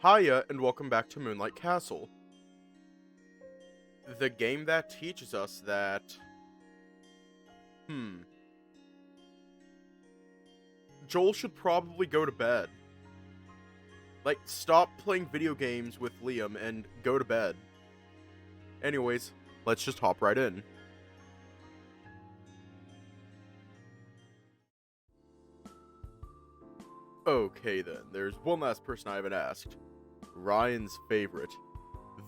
Hiya, and welcome back to Moonlight Castle. The game that teaches us that... Joel should probably go to bed. Like, stop playing video games with Liam and go to bed. Anyways, let's just hop right in. Okay then, there's one last person I haven't asked. Ryan's favorite.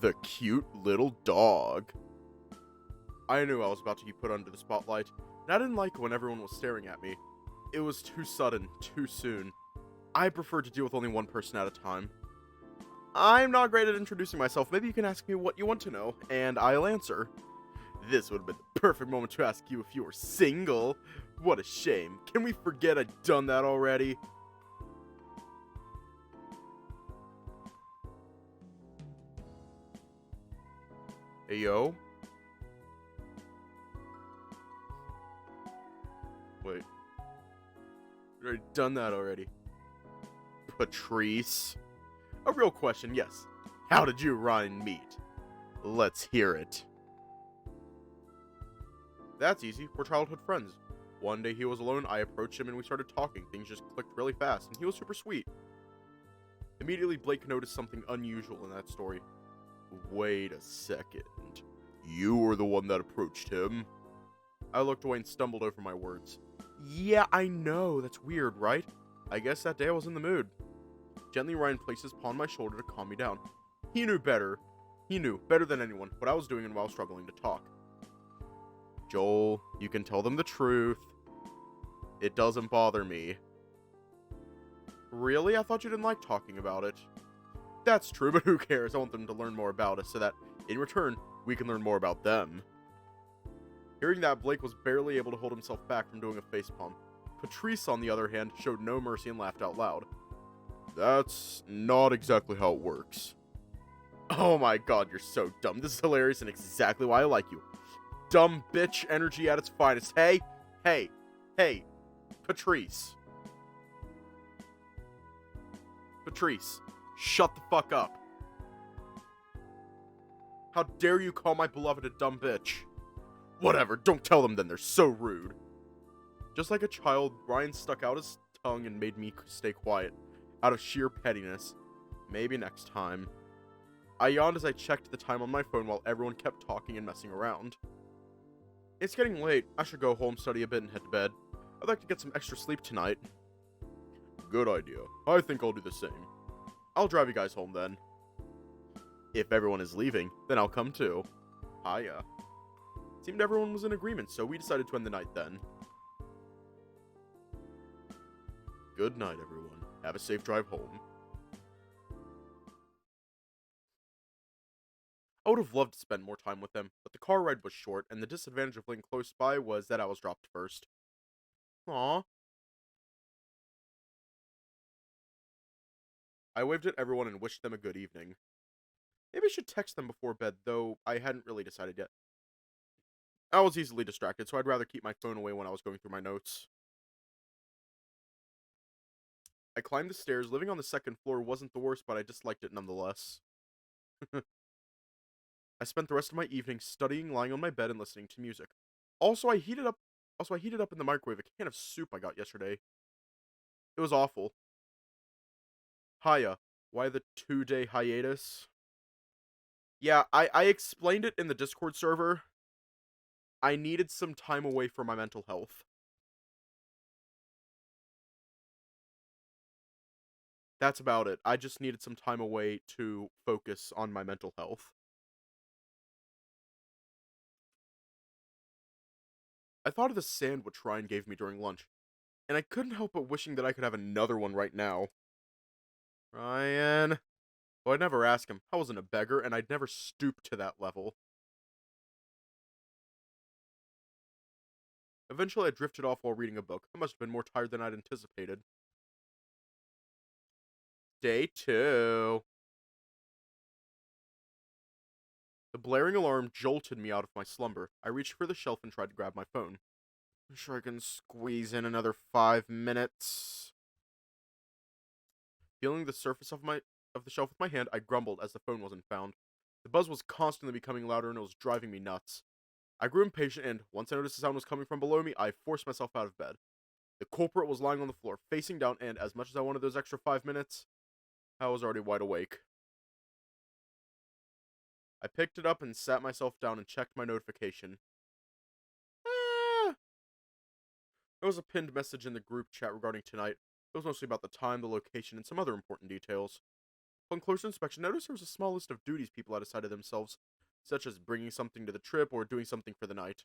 The cute little dog. I knew I was about to be put under the spotlight, and I didn't like it when everyone was staring at me. It was too sudden, too soon. I prefer to deal with only one person at a time. I'm not great at introducing myself. Maybe you can ask me what you want to know, and I'll answer. This would have been the perfect moment to ask you if you were single. What a shame. Can we forget I'd done that already? Hey, yo? Wait. I've already done that already. Patrice? A real question, yes. How did you, Ryan, meet? Let's hear it. That's easy. We're childhood friends. One day he was alone, I approached him and we started talking. Things just clicked really fast, and he was super sweet. Immediately, Blake noticed something unusual in that story. Wait a second. You were the one that approached him? I looked away and stumbled over my words. Yeah, I know. That's weird, right? I guess that day I was in the mood. Gently, Ryan placed his paw on my shoulder to calm me down. He knew better. He knew, better than anyone, what I was doing and while struggling to talk. Joel, you can tell them the truth. It doesn't bother me. Really? I thought you didn't like talking about it. That's true, but who cares? I want them to learn more about us so that, in return, we can learn more about them. Hearing that, Blake was barely able to hold himself back from doing a facepalm. Patrice, on the other hand, showed no mercy and laughed out loud. That's not exactly how it works. Oh my god, you're so dumb. This is hilarious and exactly why I like you. Dumb bitch energy at its finest. Hey, Patrice. Patrice, shut the fuck up. How dare you call my beloved a dumb bitch? Whatever, don't tell them then, they're so rude. Just like a child, Ryan stuck out his tongue and made me stay quiet, out of sheer pettiness. Maybe next time. I yawned as I checked the time on my phone while everyone kept talking and messing around. It's getting late, I should go home, study a bit, and head to bed. I'd like to get some extra sleep tonight. Good idea. I think I'll do the same. I'll drive you guys home then. If everyone is leaving, then I'll come too. Hiya. Seemed everyone was in agreement, so we decided to end the night then. Good night, everyone. Have a safe drive home. I would have loved to spend more time with them, but the car ride was short, and the disadvantage of living close by was that I was dropped first. Aww. I waved at everyone and wished them a good evening. Maybe I should text them before bed, though I hadn't really decided yet. I was easily distracted, so I'd rather keep my phone away when I was going through my notes. I climbed the stairs. Living on the second floor wasn't the worst, but I disliked it nonetheless. I spent the rest of my evening studying, lying on my bed, and listening to music. Also, I heated up in the microwave a can of soup I got yesterday. It was awful. Hiya. Why the 2-day hiatus? Yeah, I explained it in the Discord server. I needed some time away from my mental health. That's about it. I just needed some time away to focus on my mental health. I thought of the sandwich Ryan gave me during lunch, and I couldn't help but wishing that I could have another one right now. Ryan... Well, I'd never ask him. I wasn't a beggar, and I'd never stoop to that level. Eventually, I drifted off while reading a book. I must have been more tired than I'd anticipated. Day 2. The blaring alarm jolted me out of my slumber. I reached for the shelf and tried to grab my phone. I'm sure I can squeeze in another 5 minutes. Feeling the surface of my of the shelf with my hand, I grumbled as the phone wasn't found. The buzz was constantly becoming louder and it was driving me nuts. I grew impatient and, once I noticed the sound was coming from below me, I forced myself out of bed. The culprit was lying on the floor, facing down, and as much as I wanted those extra 5 minutes, I was already wide awake. I picked it up and sat myself down and checked my notification. There was a pinned message in the group chat regarding tonight. It was mostly about the time, the location, and some other important details. Upon closer inspection, I noticed there was a small list of duties people had decided themselves, such as bringing something to the trip or doing something for the night.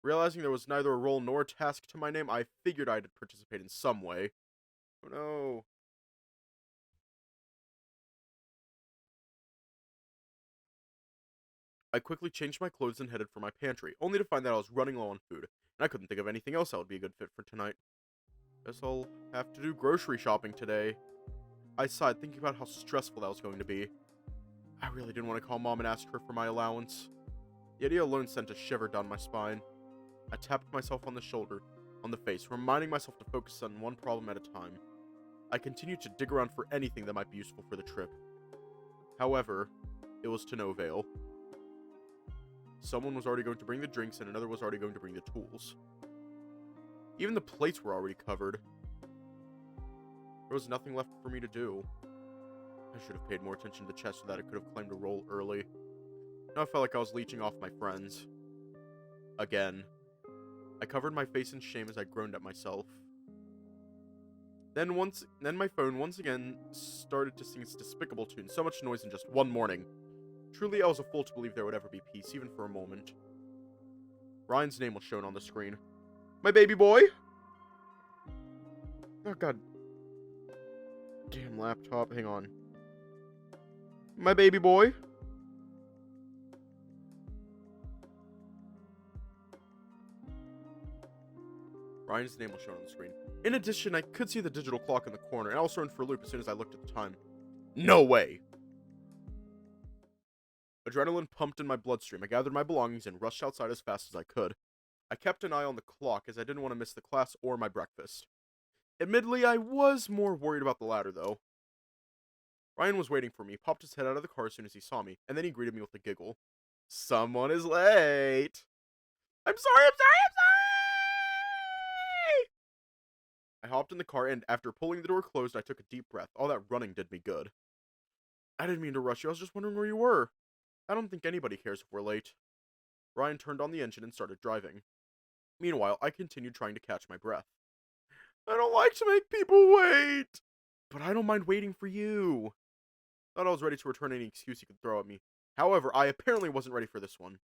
Realizing there was neither a role nor a task to my name, I figured I'd participate in some way. Oh no. I quickly changed my clothes and headed for my pantry, only to find that I was running low on food, and I couldn't think of anything else that would be a good fit for tonight. Guess I'll have to do grocery shopping today. I sighed, thinking about how stressful that was going to be. I really didn't want to call Mom and ask her for my allowance. The idea alone sent a shiver down my spine. I tapped myself on the face, reminding myself to focus on one problem at a time. I continued to dig around for anything that might be useful for the trip. However, it was to no avail. Someone was already going to bring the drinks and another was already going to bring the tools. Even the plates were already covered. There was nothing left for me to do. I should have paid more attention to the chest so that I could have claimed a role early. Now I felt like I was leeching off my friends. Again. I covered my face in shame as I groaned at myself. Then my phone once again started to sing its despicable tune. So much noise in just one morning. Truly, I was a fool to believe there would ever be peace, even for a moment. Ryan's name was shown on the screen. My baby boy? Oh god. Damn laptop, hang on. My baby boy? Ryan's name was shown on the screen. In addition, I could see the digital clock in the corner, and I was thrown for a loop as soon as I looked at the time. No way! Adrenaline pumped in my bloodstream. I gathered my belongings and rushed outside as fast as I could. I kept an eye on the clock as I didn't want to miss the class or my breakfast. Admittedly, I was more worried about the latter, though. Ryan was waiting for me, popped his head out of the car as soon as he saw me, and then he greeted me with a giggle. Someone is late! I'm sorry! I hopped in the car, and after pulling the door closed, I took a deep breath. All that running did me good. I didn't mean to rush you, I was just wondering where you were. I don't think anybody cares if we're late. Ryan turned on the engine and started driving. Meanwhile, I continued trying to catch my breath. I don't like to make people wait! But I don't mind waiting for you. Thought I was ready to return any excuse he could throw at me. However, I apparently wasn't ready for this one.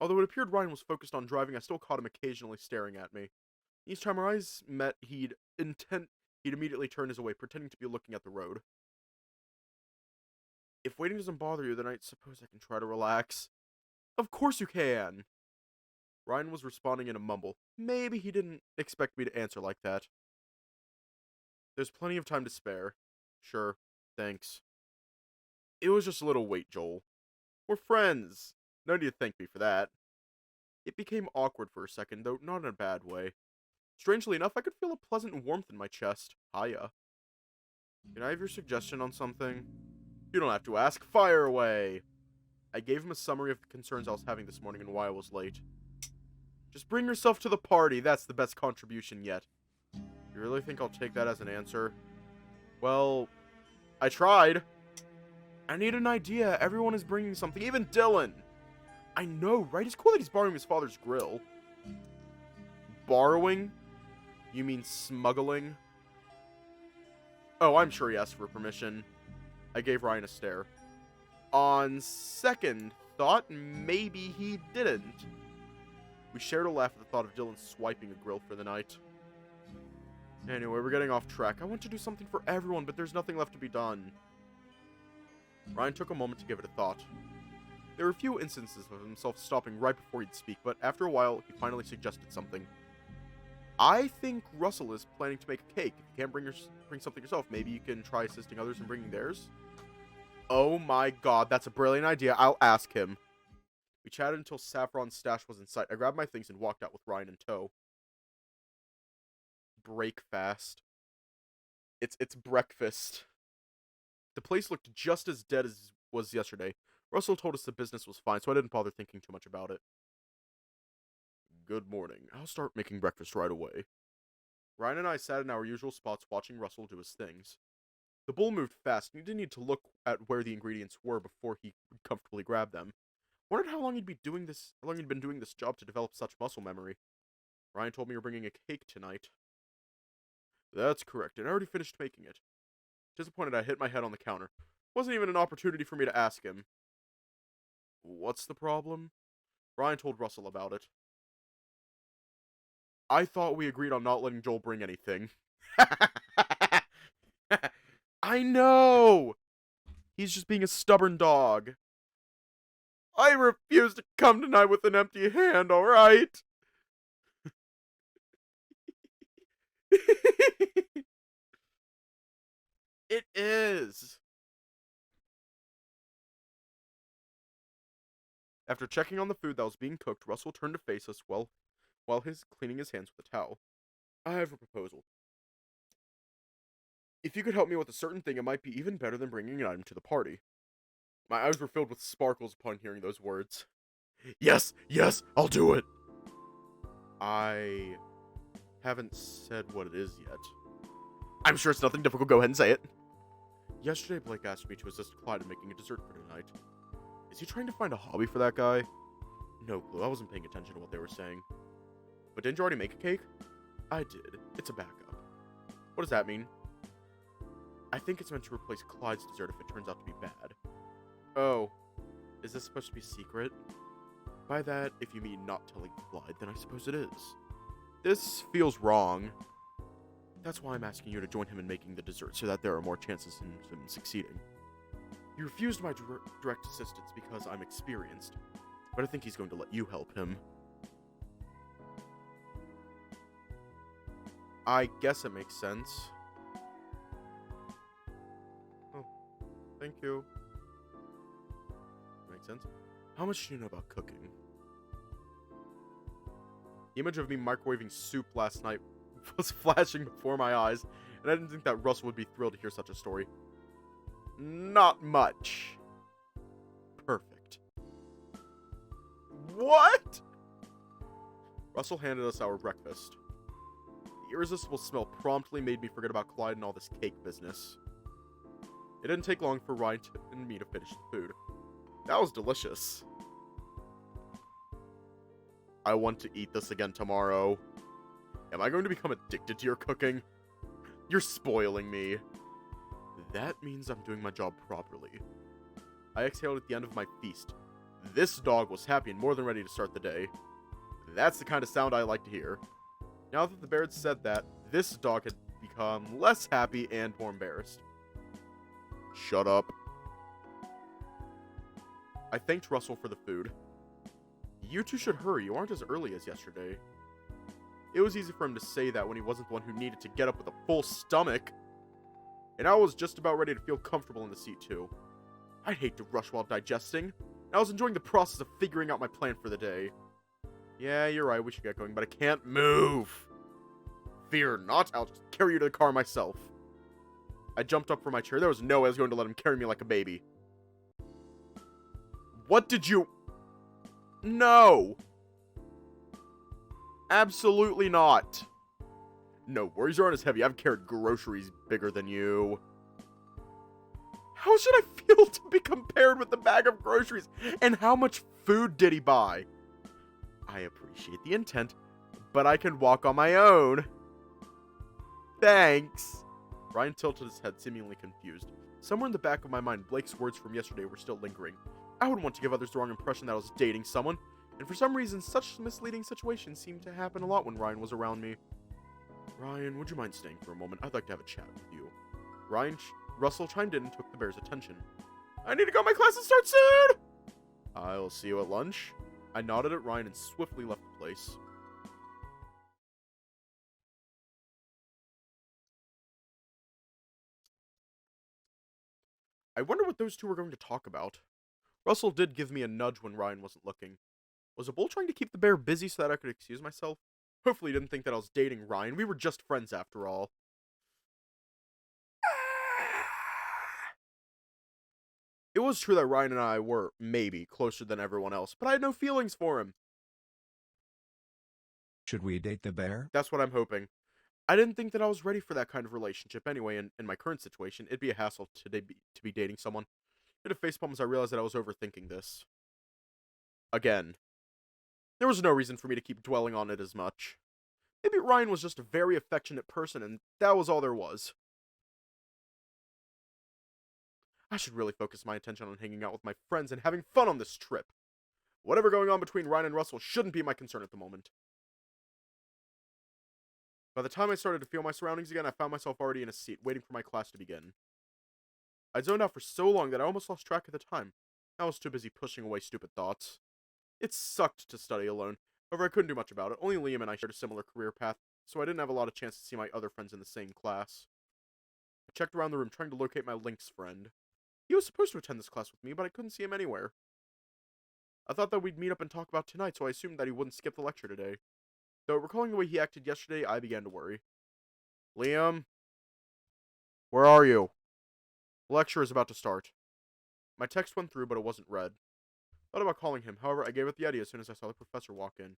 Although it appeared Ryan was focused on driving, I still caught him occasionally staring at me. Each time our eyes met, he'd immediately turn his way, pretending to be looking at the road. If waiting doesn't bother you, then I suppose I can try to relax. Of course you can! Ryan was responding in a mumble. Maybe he didn't expect me to answer like that. There's plenty of time to spare. Sure, thanks. It was just a little wait, Joel. We're friends. No need to thank me for that. It became awkward for a second, though not in a bad way. Strangely enough, I could feel a pleasant warmth in my chest. Hiya. Can I have your suggestion on something? You don't have to ask. Fire away! I gave him a summary of the concerns I was having this morning and why I was late. Just bring yourself to the party. That's the best contribution yet. You really think I'll take that as an answer? Well, I tried. I need an idea. Everyone is bringing something. Even Dylan. I know, right? It's cool that he's borrowing his father's grill. Borrowing? You mean smuggling? Oh, I'm sure he asked for permission. I gave Ryan a stare. On second thought, maybe he didn't. We shared a laugh at the thought of Dylan swiping a grill for the night. Anyway, we're getting off track. I want to do something for everyone, but there's nothing left to be done. Ryan took a moment to give it a thought. There were a few instances of himself stopping right before he'd speak, but after a while, he finally suggested something. I think Russell is planning to make a cake. If you can't bring something yourself, maybe you can try assisting others in bringing theirs? Oh my god, that's a brilliant idea. I'll ask him. We chatted until Saffron's stash was in sight. I grabbed my things and walked out with Ryan in tow. Break fast. It's breakfast. The place looked just as dead as it was yesterday. Russell told us the business was fine, so I didn't bother thinking too much about it. Good morning. I'll start making breakfast right away. Ryan and I sat in our usual spots watching Russell do his things. The bull moved fast, and he didn't need to look at where the ingredients were before he could comfortably grab them. Wondered how long he'd been doing this job to develop such muscle memory. Ryan told me you're bringing a cake tonight. That's correct, and I already finished making it. Disappointed, I hit my head on the counter. Wasn't even an opportunity for me to ask him. What's the problem? Ryan told Russell about it. I thought we agreed on not letting Joel bring anything. I know! He's just being a stubborn dog. I refuse to come tonight with an empty hand, alright? It is. After checking on the food that was being cooked, Russell turned to face us while he's cleaning his hands with a towel. I have a proposal. If you could help me with a certain thing, it might be even better than bringing an item to the party. My eyes were filled with sparkles upon hearing those words. Yes, I'll do it! I haven't said what it is yet. I'm sure it's nothing difficult, go ahead and say it. Yesterday, Blake asked me to assist Clyde in making a dessert for tonight. Is he trying to find a hobby for that guy? No clue, I wasn't paying attention to what they were saying. But didn't you already make a cake? I did. It's a backup. What does that mean? I think it's meant to replace Clyde's dessert if it turns out to be bad. Oh, is this supposed to be secret? By that, if you mean not telling Clyde, then I suppose it is. This feels wrong. That's why I'm asking you to join him in making the dessert, so that there are more chances in him succeeding. He refused my direct assistance because I'm experienced, but I think he's going to let you help him. I guess it makes sense. Oh, thank you. Makes sense. How much do you know about cooking? The image of me microwaving soup last night was flashing before my eyes, and I didn't think that Russell would be thrilled to hear such a story. Not much. Perfect. What? Russell handed us our breakfast. The irresistible smell promptly made me forget about Clyde and all this cake business. It didn't take long for Ryan and me to finish the food. That was delicious. I want to eat this again tomorrow. Am I going to become addicted to your cooking? You're spoiling me. That means I'm doing my job properly. I exhaled at the end of my feast. This dog was happy and more than ready to start the day. That's the kind of sound I like to hear. Now that the bear had said that, this dog had become less happy and more embarrassed. Shut up. I thanked Russell for the food. You two should hurry, you aren't as early as yesterday. It was easy for him to say that when he wasn't the one who needed to get up with a full stomach. And I was just about ready to feel comfortable in the seat too. I'd hate to rush while digesting. And I was enjoying the process of figuring out my plan for the day. Yeah, you're right, we should get going, but I can't move. Fear not, I'll just carry you to the car myself. I jumped up from my chair. There was no way I was going to let him carry me like a baby. What did you... No! Absolutely not. No, worries aren't as heavy. I've carried groceries bigger than you. How should I feel to be compared with the bag of groceries? And how much food did he buy? I appreciate the intent, but I can walk on my own. Thanks. Ryan tilted his head, seemingly confused. Somewhere in the back of my mind, Blake's words from yesterday were still lingering. I wouldn't want to give others the wrong impression that I was dating someone, and for some reason, such misleading situations seemed to happen a lot when Ryan was around me. Ryan, would you mind staying for a moment? I'd like to have a chat with you. Russell chimed in and took the bear's attention. I need to go, my classes start soon! I'll see you at lunch. I nodded at Ryan and swiftly left the place. I wonder what those two were going to talk about. Russell did give me a nudge when Ryan wasn't looking. Was a bull trying to keep the bear busy so that I could excuse myself? Hopefully he didn't think that I was dating Ryan. We were just friends after all. was true that Ryan and I were, maybe, closer than everyone else, but I had no feelings for him. Should we date the bear? That's what I'm hoping. I didn't think that I was ready for that kind of relationship anyway, and in my current situation, it'd be a hassle to be dating someone. Bit of facepalm as I realized that I was overthinking this. Again. There was no reason for me to keep dwelling on it as much. Maybe Ryan was just a very affectionate person, and that was all there was. I should really focus my attention on hanging out with my friends and having fun on this trip. Whatever going on between Ryan and Russell shouldn't be my concern at the moment. By the time I started to feel my surroundings again, I found myself already in a seat, waiting for my class to begin. I zoned out for so long that I almost lost track of the time. I was too busy pushing away stupid thoughts. It sucked to study alone. However, I couldn't do much about it. Only Liam and I shared a similar career path, so I didn't have a lot of chance to see my other friends in the same class. I checked around the room trying to locate my Lynx friend. He was supposed to attend this class with me, but I couldn't see him anywhere. I thought that we'd meet up and talk about tonight, so I assumed that he wouldn't skip the lecture today. Though, recalling the way he acted yesterday, I began to worry. Liam? Where are you? The lecture is about to start. My text went through, but it wasn't read. Thought about calling him, however, I gave up the idea as soon as I saw the professor walk in.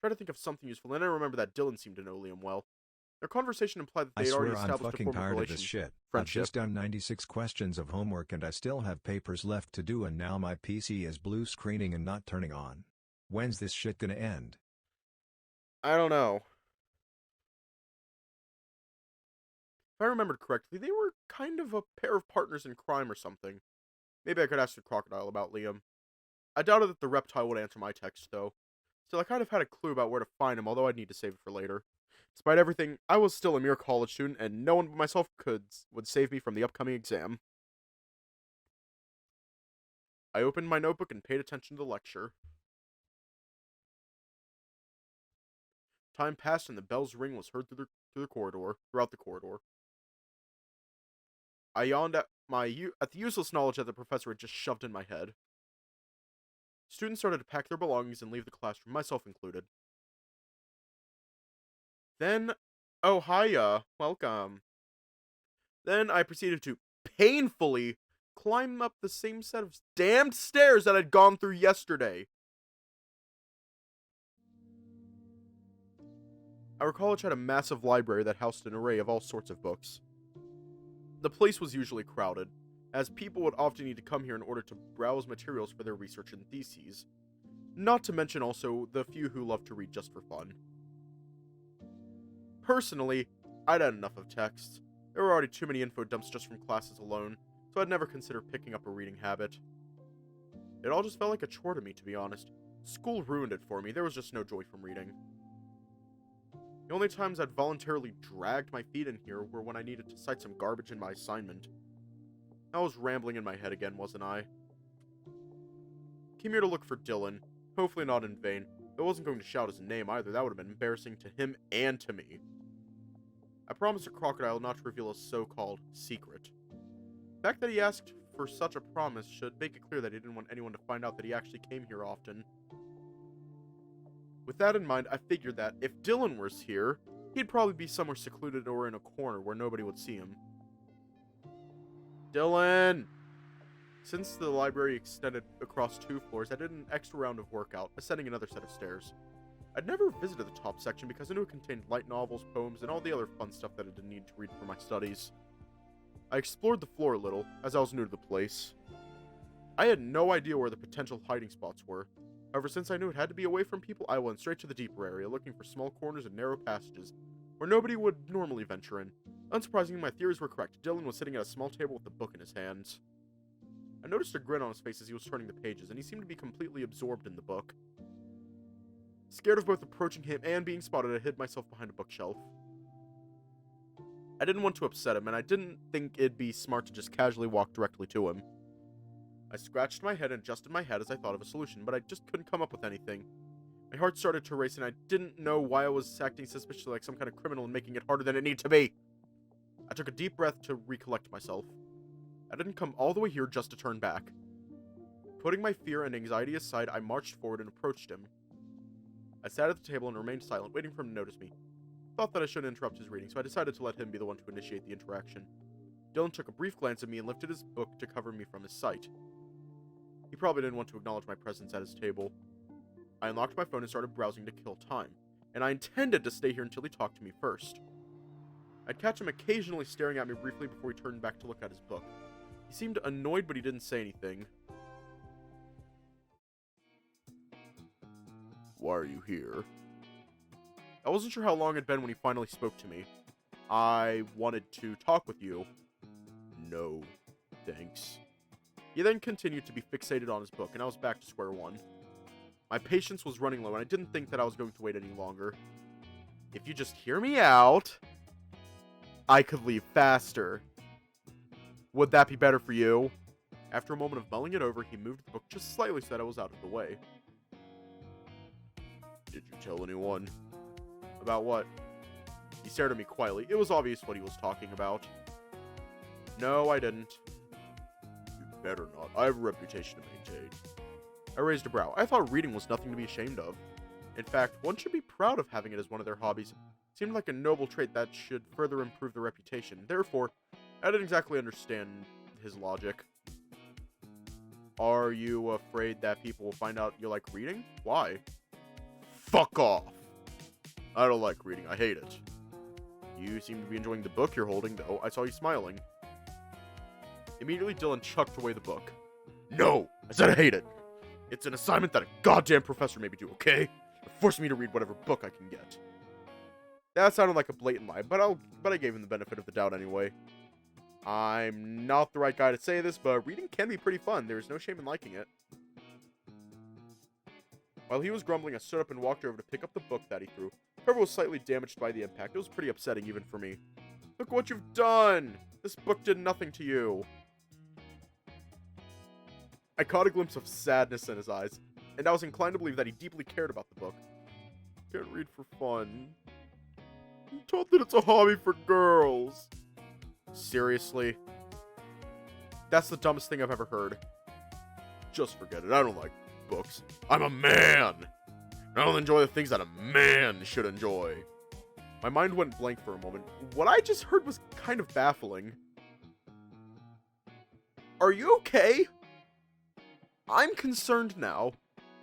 Tried to think of something useful, and then I remembered that Dylan seemed to know Liam well. Their conversation implied that I they had already swear I'm established a fucking form of tired of this relation. shit. I've Friendship. just done 96 questions of homework and I still have papers left to do, and now my PC is blue screening and not turning on. When's this shit gonna end? I don't know. If I remembered correctly, they were kind of a pair of partners in crime or something. Maybe I could ask the crocodile about Liam. I doubted that the reptile would answer my text, though. Still, I kind of had a clue about where to find him, although I'd need to save it for later. Despite everything, I was still a mere college student, and no one but myself would save me from the upcoming exam. I opened my notebook and paid attention to the lecture. Time passed, and the bell's ring was heard throughout the corridor. I yawned at the useless knowledge that the professor had just shoved in my head. Students started to pack their belongings and leave the classroom, myself included. Then, oh hiya, welcome. Then I proceeded to painfully climb up the same set of damned stairs that I'd gone through yesterday. Our college had a massive library that housed an array of all sorts of books. The place was usually crowded, as people would often need to come here in order to browse materials for their research and theses. Not to mention also the few who loved to read just for fun. Personally, I'd had enough of texts. There were already too many info dumps just from classes alone, so I'd never consider picking up a reading habit. It all just felt like a chore to me, to be honest. School ruined it for me. There was just no joy from reading. The only times I'd voluntarily dragged my feet in here were when I needed to cite some garbage in my assignment. I was rambling in my head again, wasn't I? Came here to look for Dylan. Hopefully not in vain. I wasn't going to shout his name either. That would have been embarrassing to him and to me. I promised the crocodile not to reveal a so-called secret. The fact that he asked for such a promise should make it clear that he didn't want anyone to find out that he actually came here often. With that in mind, I figured that if Dylan was here, he'd probably be somewhere secluded or in a corner where nobody would see him. Dylan! Since the library extended across 2 floors, I did an extra round of workout, ascending another set of stairs. I'd never visited the top section because I knew it contained light novels, poems, and all the other fun stuff that I didn't need to read for my studies. I explored the floor a little, as I was new to the place. I had no idea where the potential hiding spots were. However, since I knew it had to be away from people, I went straight to the deeper area, looking for small corners and narrow passages, where nobody would normally venture in. Unsurprisingly, my theories were correct. Dylan was sitting at a small table with a book in his hands. I noticed a grin on his face as he was turning the pages, and he seemed to be completely absorbed in the book. Scared of both approaching him and being spotted, I hid myself behind a bookshelf. I didn't want to upset him, and I didn't think it'd be smart to just casually walk directly to him. I scratched my head and adjusted my head as I thought of a solution, but I just couldn't come up with anything. My heart started to race, and I didn't know why I was acting suspiciously like some kind of criminal and making it harder than it needed to be. I took a deep breath to recollect myself. I didn't come all the way here just to turn back. Putting my fear and anxiety aside, I marched forward and approached him. I sat at the table and remained silent, waiting for him to notice me. Thought that I shouldn't interrupt his reading, so I decided to let him be the one to initiate the interaction. Dylan took a brief glance at me and lifted his book to cover me from his sight. He probably didn't want to acknowledge my presence at his table. I unlocked my phone and started browsing to kill time, and I intended to stay here until he talked to me first. I'd catch him occasionally staring at me briefly before he turned back to look at his book. He seemed annoyed, but he didn't say anything. Why are you here? I wasn't sure how long it'd been when he finally spoke to me. I wanted to talk with you. No, thanks. He then continued to be fixated on his book, and I was back to square one. My patience was running low, and I didn't think that I was going to wait any longer. If you just hear me out, I could leave faster. Would that be better for you? After a moment of mulling it over, he moved the book just slightly so that I was out of the way. Did you tell anyone? About what? He stared at me quietly. It was obvious what he was talking about. No, I didn't. You better not. I have a reputation to maintain. I raised a brow. I thought reading was nothing to be ashamed of. In fact, one should be proud of having it as one of their hobbies. It seemed like a noble trait that should further improve their reputation. Therefore, I didn't exactly understand his logic. Are you afraid that people will find out you like reading? Why? Fuck off! I don't like reading. I hate it. You seem to be enjoying the book you're holding, though. I saw you smiling. Immediately, Dylan chucked away the book. No! I said I hate it! It's an assignment that a goddamn professor made me do, okay? It forced me to read whatever book I can get. That sounded like a blatant lie, but I gave him the benefit of the doubt anyway. I'm not the right guy to say this, but reading can be pretty fun. There's no shame in liking it. While he was grumbling, I stood up and walked over to pick up the book that he threw. The cover was slightly damaged by the impact. It was pretty upsetting even for me. Look what you've done! This book did nothing to you. I caught a glimpse of sadness in his eyes, and I was inclined to believe that he deeply cared about the book. Can't read for fun. I'm told that it's a hobby for girls. Seriously? That's the dumbest thing I've ever heard. Just forget it. I don't like books. I'm a man! I don't enjoy the things that a man should enjoy. My mind went blank for a moment. What I just heard was kind of baffling. Are you okay? I'm concerned now.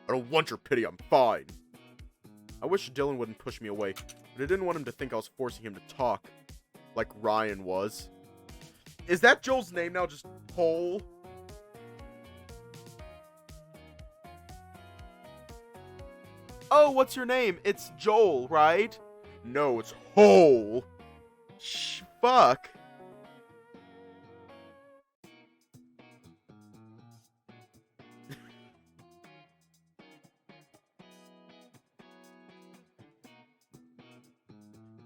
I don't want your pity. I'm fine. I wish Dylan wouldn't push me away, but I didn't want him to think I was forcing him to talk, like Ryan was. Is that Joel's name now, just Cole? Oh, what's your name? It's Joel, right? No, it's Hole. Fuck.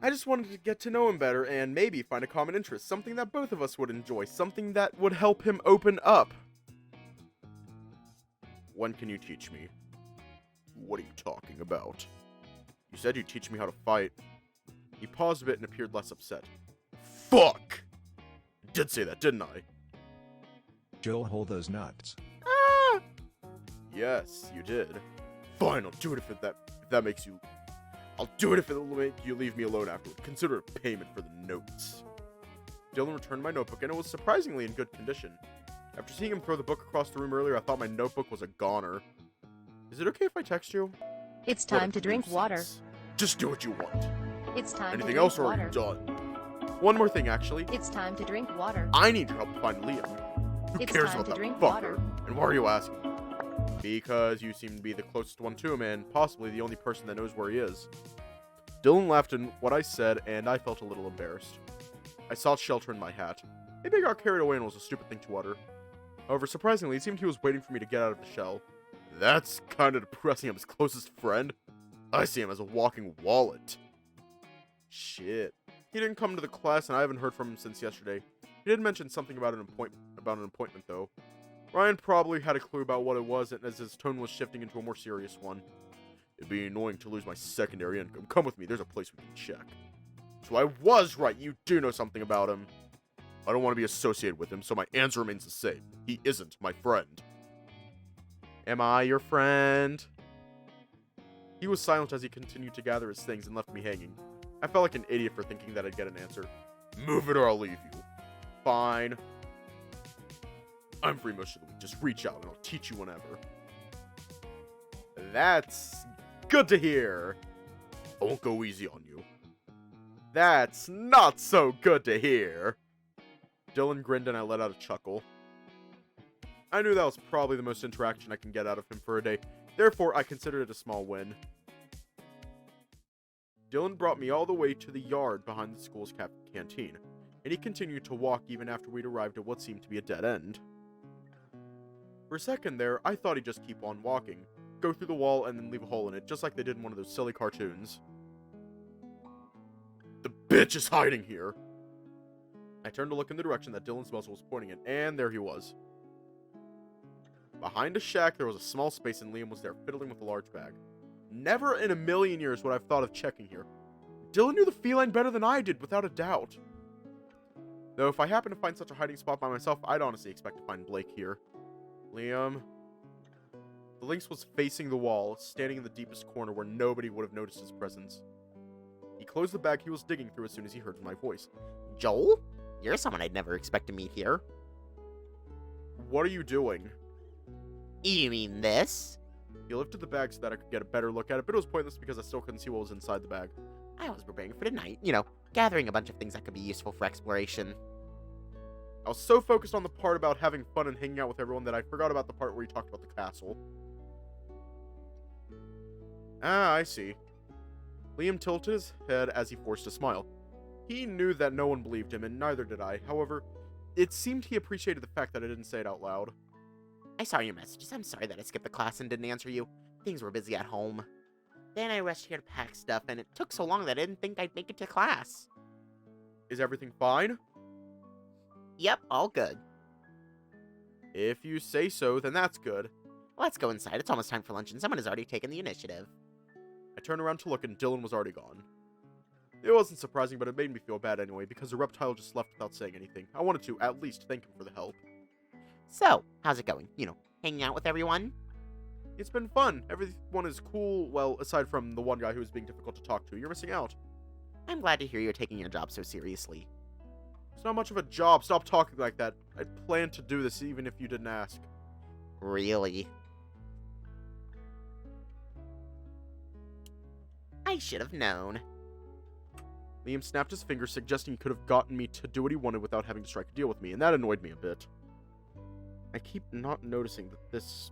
I just wanted to get to know him better and maybe find a common interest, something that both of us would enjoy, something that would help him open up. When can you teach me? What are you talking about? You said you'd teach me how to fight. He paused a bit and appeared less upset. Fuck! I did say that, didn't I? Joel, hold those nuts. Ah! Yes, you did. Fine, I'll do it if that makes you... I'll do it if it'll make you leave me alone afterward. Consider it payment for the notes. Dylan returned my notebook, and it was surprisingly in good condition. After seeing him throw the book across the room earlier, I thought my notebook was a goner. Is it okay if I text you? It's time to drink water. Just do what you want. It's time Anything to drink else, or water. are you done? One more thing, actually. It's time to drink water. I need your help to find Liam. Who It's cares time about to that drink fucker? water. And why are you asking? Because you seem to be the closest one to him, and possibly the only person that knows where he is. Dylan laughed at what I said, and I felt a little embarrassed. I sought shelter in my hat. Maybe I got carried away and was a stupid thing to utter. However, surprisingly, it seemed he was waiting for me to get out of the shell. That's kind of depressing. I'm his closest friend. I see him as a walking wallet. Shit. He didn't come to the class, and I haven't heard from him since yesterday. He did mention something about an appointment, though. Ryan probably had a clue about what it was, as his tone was shifting into a more serious one. It'd be annoying to lose my secondary income. Come with me, there's a place we can check. So I was right, you do know something about him. I don't want to be associated with him, so my answer remains the same. He isn't my friend. Am I your friend? He was silent as he continued to gather his things and left me hanging. I felt like an idiot for thinking that I'd get an answer. Move it or I'll leave you. Fine. I'm free most of the week. Just reach out and I'll teach you whenever. That's good to hear. I won't go easy on you. That's not so good to hear. Dylan grinned and I let out a chuckle. I knew that was probably the most interaction I can get out of him for a day. Therefore, I considered it a small win. Dylan brought me all the way to the yard behind the school's canteen, and he continued to walk even after we'd arrived at what seemed to be a dead end. For a second there, I thought he'd just keep on walking, go through the wall and then leave a hole in it, just like they did in one of those silly cartoons. The bitch is hiding here! I turned to look in the direction that Dylan's muzzle was pointing in, and there he was. Behind a shack, there was a small space and Liam was there, fiddling with a large bag. Never in a million years would I've thought of checking here. Dylan knew the feline better than I did, without a doubt. Though if I happened to find such a hiding spot by myself, I'd honestly expect to find Blake here. Liam... The lynx was facing the wall, standing in the deepest corner where nobody would have noticed his presence. He closed the bag he was digging through as soon as he heard my voice. Joel? You're someone I'd never expect to meet here. What are you doing? You mean this? He lifted the bag so that I could get a better look at it, but it was pointless because I still couldn't see what was inside the bag. I was preparing for tonight, gathering a bunch of things that could be useful for exploration. I was so focused on the part about having fun and hanging out with everyone that I forgot about the part where he talked about the castle. Ah, I see. Liam tilted his head as he forced a smile. He knew that no one believed him, and neither did I. However, it seemed he appreciated the fact that I didn't say it out loud. I saw your messages. I'm sorry that I skipped the class and didn't answer you. Things were busy at home. Then I rushed here to pack stuff, and it took so long that I didn't think I'd make it to class. Is everything fine? Yep, all good. If you say so, then that's good. Let's go inside. It's almost time for lunch, and someone has already taken the initiative. I turned around to look, and Dylan was already gone. It wasn't surprising, but it made me feel bad anyway, because the reptile just left without saying anything. I wanted to, at least, thank him for the help. So, how's it going? Hanging out with everyone? It's been fun. Everyone is cool, well, aside from the one guy who was being difficult to talk to. You're missing out. I'm glad to hear you're taking your job so seriously. It's not much of a job. Stop talking like that. I'd planned to do this even if you didn't ask. Really? I should have known. Liam snapped his fingers, suggesting he could have gotten me to do what he wanted without having to strike a deal with me, and that annoyed me a bit. I keep not noticing that this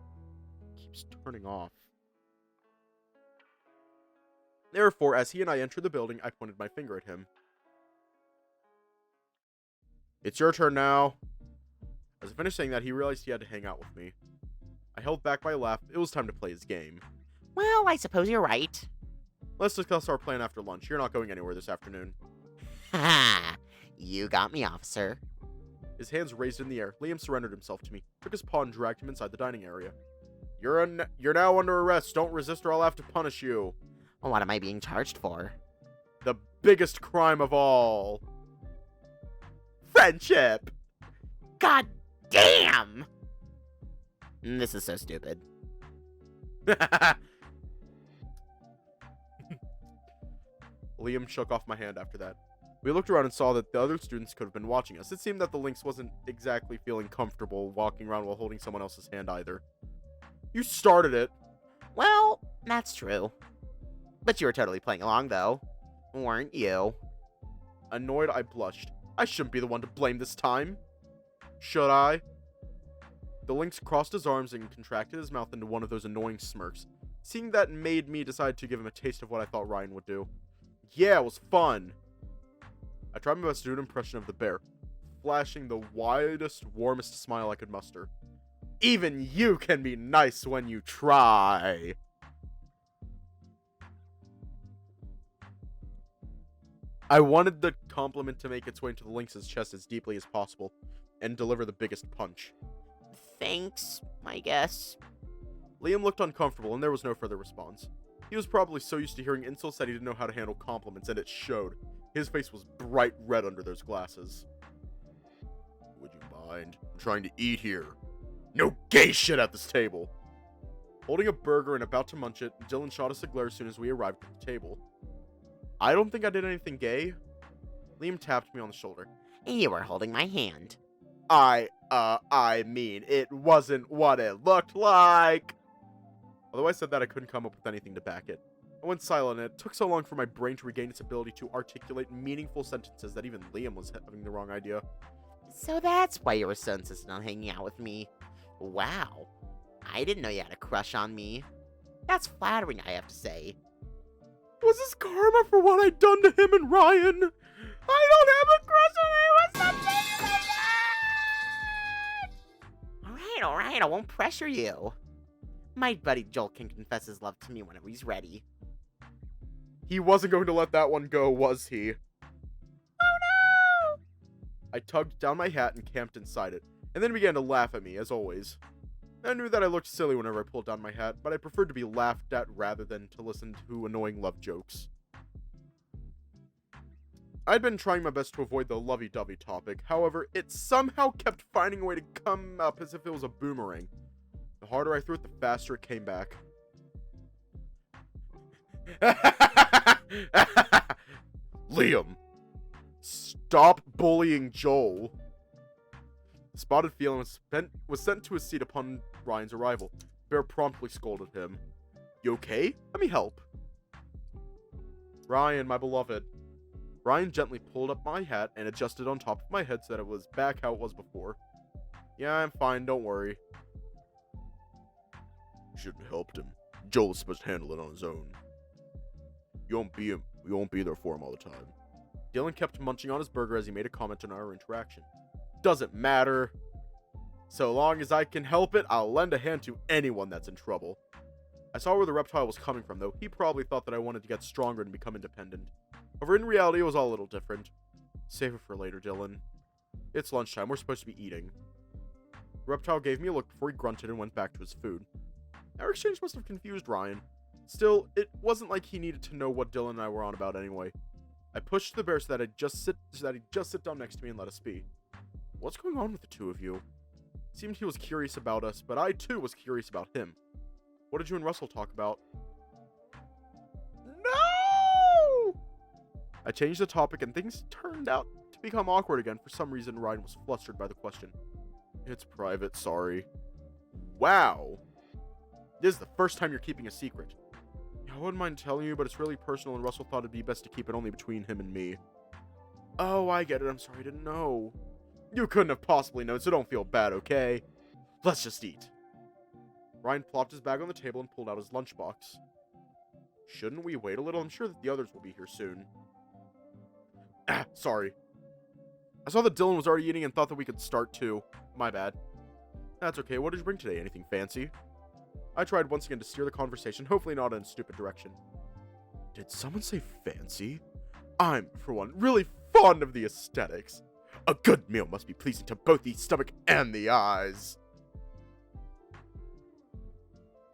keeps turning off. Therefore, as he and I entered the building, I pointed my finger at him. It's your turn now. As I finished saying that, he realized he had to hang out with me. I held back my laugh. It was time to play his game. Well, I suppose you're right. Let's discuss our plan after lunch. You're not going anywhere this afternoon. Ha! You got me, officer. His hands raised in the air. Liam surrendered himself to me, took his paw and dragged him inside the dining area. You're now under arrest. Don't resist or I'll have to punish you. Well, what am I being charged for? The biggest crime of all. Friendship. God damn! This is so stupid. Liam shook off my hand after that. We looked around and saw that the other students could have been watching us. It seemed that the lynx wasn't exactly feeling comfortable walking around while holding someone else's hand either. You started it. Well, that's true. But you were totally playing along, though. Weren't you? Annoyed, I blushed. I shouldn't be the one to blame this time. Should I? The lynx crossed his arms and contracted his mouth into one of those annoying smirks. Seeing that made me decide to give him a taste of what I thought Ryan would do. Yeah, it was fun. I tried my best to do an impression of the bear, flashing the widest, warmest smile I could muster. Even you can be nice when you try. I wanted the compliment to make its way into the lynx's chest as deeply as possible, and deliver the biggest punch. Thanks, I guess. Liam looked uncomfortable, and there was no further response. He was probably so used to hearing insults that he didn't know how to handle compliments, and it showed. His face was bright red under those glasses. Would you mind? I'm trying to eat here. No gay shit at this table. Holding a burger and about to munch it, Dylan shot us a glare as soon as we arrived at the table. I don't think I did anything gay. Liam tapped me on the shoulder. You were holding my hand. I mean, it wasn't what it looked like. Although I said that, I couldn't come up with anything to back it. I went silent, and it took so long for my brain to regain its ability to articulate meaningful sentences that even Liam was having the wrong idea. So that's why you were so insistent on hanging out with me. Wow. I didn't know you had a crush on me. That's flattering, I have to say. Was this karma for what I'd done to him and Ryan? I don't have a crush on anyone. Alright, I won't pressure you. My buddy Joel can confess his love to me whenever he's ready. He wasn't going to let that one go, was he? Oh no! I tugged down my hat and camped inside it, and then he began to laugh at me, as always. I knew that I looked silly whenever I pulled down my hat, but I preferred to be laughed at rather than to listen to annoying love jokes. I'd been trying my best to avoid the lovey-dovey topic, however, it somehow kept finding a way to come up as if it was a boomerang. The harder I threw it, the faster it came back. Liam, stop bullying Joel. The spotted feline was sent to his seat upon Ryan's arrival. Bear promptly scolded him. You okay? Let me help. Ryan, my beloved. Ryan gently pulled up my hat and adjusted on top of my head so that it was back how it was before. Yeah, I'm fine, don't worry. You shouldn't have helped him. Joel's supposed to handle it on his own. We won't be there for him all the time. Dylan kept munching on his burger as he made a comment on our interaction. Doesn't matter. So long as I can help it, I'll lend a hand to anyone that's in trouble. I saw where the reptile was coming from, though. He probably thought that I wanted to get stronger and become independent. However, in reality, it was all a little different. Save it for later, Dylan. It's lunchtime. We're supposed to be eating. The reptile gave me a look before he grunted and went back to his food. Our exchange must have confused Ryan. Still, it wasn't like he needed to know what Dylan and I were on about anyway. I pushed the bear so that he'd just sit down next to me and let us be. What's going on with the two of you? It seemed he was curious about us, but I too was curious about him. What did you and Russell talk about? No! I changed the topic and things turned out to become awkward again. For some reason, Ryan was flustered by the question. It's private, sorry. Wow. This is the first time you're keeping a secret. I wouldn't mind telling you, but it's really personal and Russell thought it'd be best to keep it only between him and me. Oh, I get it. I'm sorry I didn't know. You couldn't have possibly known, so don't feel bad, okay? Let's just eat. Ryan plopped his bag on the table and pulled out his lunchbox. Shouldn't we wait a little? I'm sure that the others will be here soon. Sorry. I saw that Dylan was already eating and thought that we could start too. My bad. That's okay. What did you bring today? Anything fancy? I tried once again to steer the conversation, hopefully not in a stupid direction. Did someone say fancy? I'm, for one, really fond of the aesthetics. A good meal must be pleasing to both the stomach and the eyes.